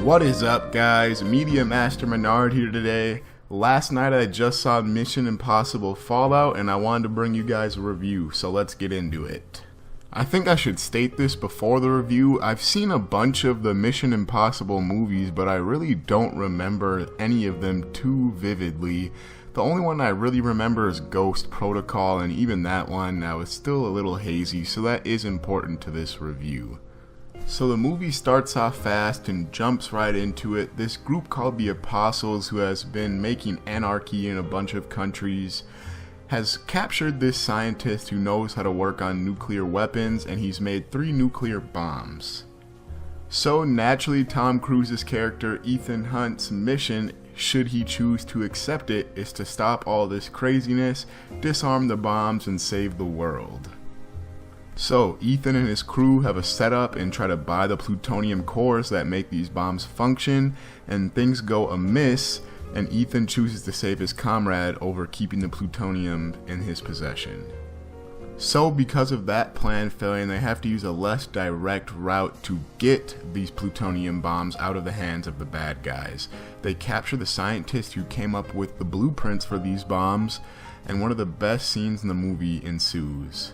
What is up, guys? Media Master Menard here today. Last night I just saw Mission Impossible Fallout and I wanted to bring you guys a review, so let's get into it. I think I should state this before the review. I've seen a bunch of the Mission Impossible movies, but I really don't remember any of them too vividly. The only one I really remember is Ghost Protocol, and even that one I was still a little hazy, so that is important to this review. So the movie starts off fast and jumps right into it. This group called the Apostles, who has been making anarchy in a bunch of countries, has captured this scientist who knows how to work on nuclear weapons, and he's made 3 nuclear bombs. So naturally, Tom Cruise's character Ethan Hunt's mission, should he choose to accept it, is to stop all this craziness, disarm the bombs, and save the world. So Ethan and his crew have a setup and try to buy the plutonium cores that make these bombs function, and things go amiss, and Ethan chooses to save his comrade over keeping the plutonium in his possession. So because of that plan failing, they have to use a less direct route to get these plutonium bombs out of the hands of the bad guys. They capture the scientist who came up with the blueprints for these bombs, and one of the best scenes in the movie ensues.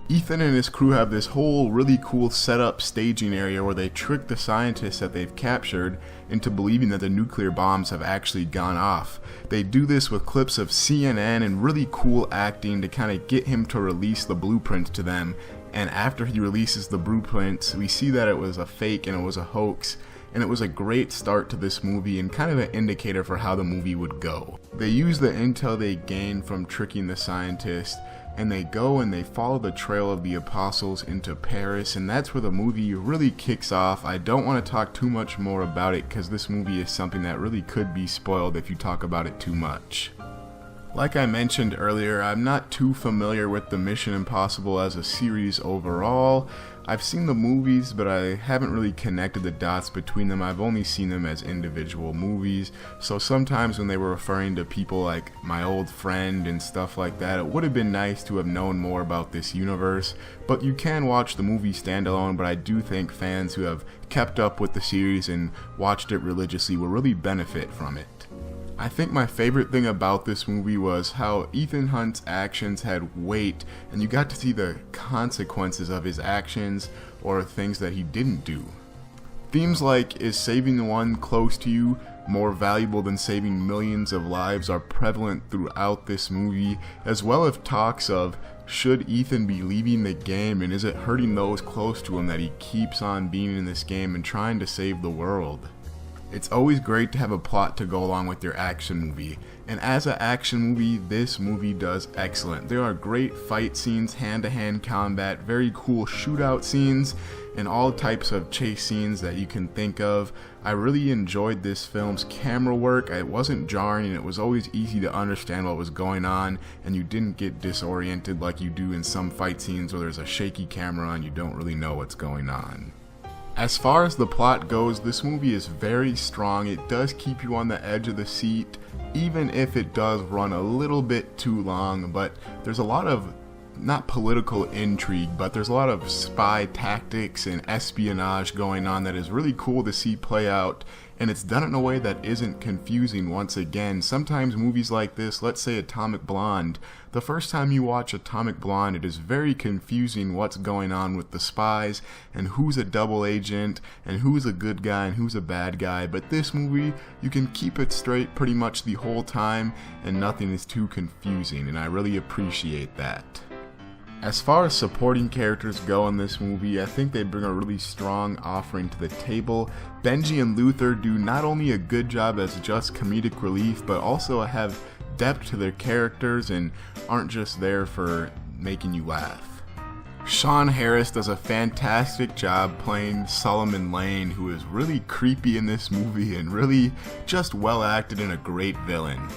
Ethan and his crew have this whole really cool setup staging area where they trick the scientists that they've captured into believing that the nuclear bombs have actually gone off. They do this with clips of CNN and really cool acting to kind of get him to release the blueprints to them, and after he releases the blueprints, we see that it was a fake and it was a hoax, and it was a great start to this movie and kind of an indicator for how the movie would go. They use the intel they gained from tricking the scientists, and they go and they follow the trail of the Apostles into Paris, and that's where the movie really kicks off. I don't want to talk too much more about it because this movie is something that really could be spoiled if you talk about it too much. Like I mentioned earlier, I'm not too familiar with the Mission Impossible as a series overall. I've seen the movies, but I haven't really connected the dots between them. I've only seen them as individual movies, so sometimes when they were referring to people like my old friend and stuff like that, it would have been nice to have known more about this universe. But you can watch the movie standalone, but I do think fans who have kept up with the series and watched it religiously will really benefit from it. I think my favorite thing about this movie was how Ethan Hunt's actions had weight, and you got to see the consequences of his actions or things that he didn't do. Themes like, is saving the one close to you more valuable than saving millions of lives, are prevalent throughout this movie, as well as talks of, should Ethan be leaving the game, and is it hurting those close to him that he keeps on being in this game and trying to save the world? It's always great to have a plot to go along with your action movie, and as an action movie, this movie does excellent. There are great fight scenes, hand-to-hand combat, very cool shootout scenes, and all types of chase scenes that you can think of. I really enjoyed this film's camera work. It wasn't jarring, and it was always easy to understand what was going on, and you didn't get disoriented like you do in some fight scenes where there's a shaky camera and you don't really know what's going on. As far as the plot goes, this movie is very strong. It does keep you on the edge of the seat, even if it does run a little bit too long, but there's a lot of, not political intrigue, but there's a lot of spy tactics and espionage going on that is really cool to see play out, and it's done in a way that isn't confusing. Once again, sometimes movies like this, let's say Atomic Blonde, the first time you watch Atomic Blonde, it is very confusing what's going on with the spies and who's a double agent and who's a good guy and who's a bad guy. But this movie, you can keep it straight pretty much the whole time and nothing is too confusing, and I really appreciate that. As far as supporting characters go in this movie, I think they bring a really strong offering to the table. Benji and Luther do not only a good job as just comedic relief, but also have depth to their characters and aren't just there for making you laugh. Sean Harris does a fantastic job playing Solomon Lane, who is really creepy in this movie and really just well acted and a great villain.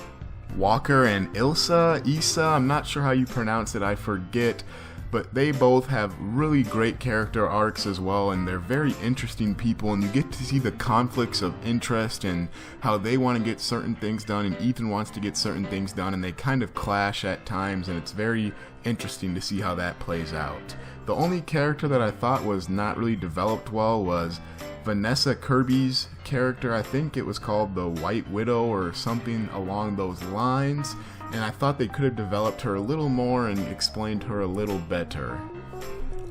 Walker and Isa, I'm not sure how you pronounce it, I forget, but they both have really great character arcs as well, and they're very interesting people, and you get to see the conflicts of interest and how they want to get certain things done and Ethan wants to get certain things done, and they kind of clash at times, and it's very interesting to see how that plays out. The only character that I thought was not really developed well was Vanessa Kirby's character, I think it was called the White Widow or something along those lines, and I thought they could have developed her a little more and explained her a little better.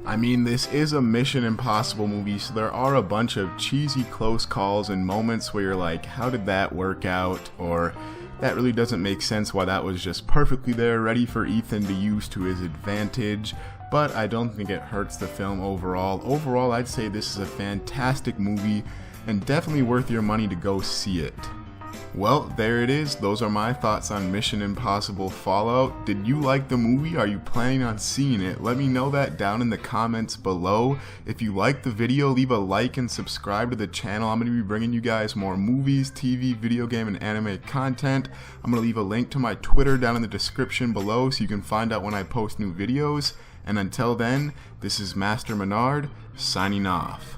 I mean, this is a Mission Impossible movie, so there are a bunch of cheesy close calls and moments where you're like, how did that work out? Or that really doesn't make sense why that was just perfectly there, ready for Ethan to use to his advantage. But I don't think it hurts the film overall. Overall, I'd say this is a fantastic movie and definitely worth your money to go see it. Well, there it is. Those are my thoughts on Mission Impossible Fallout. Did you like the movie? Are you planning on seeing it? Let me know that down in the comments below. If you liked the video, leave a like and subscribe to the channel. I'm going to be bringing you guys more movies, TV, video game, and anime content. I'm going to leave a link to my Twitter down in the description below so you can find out when I post new videos. And until then, this is Master Menard, signing off.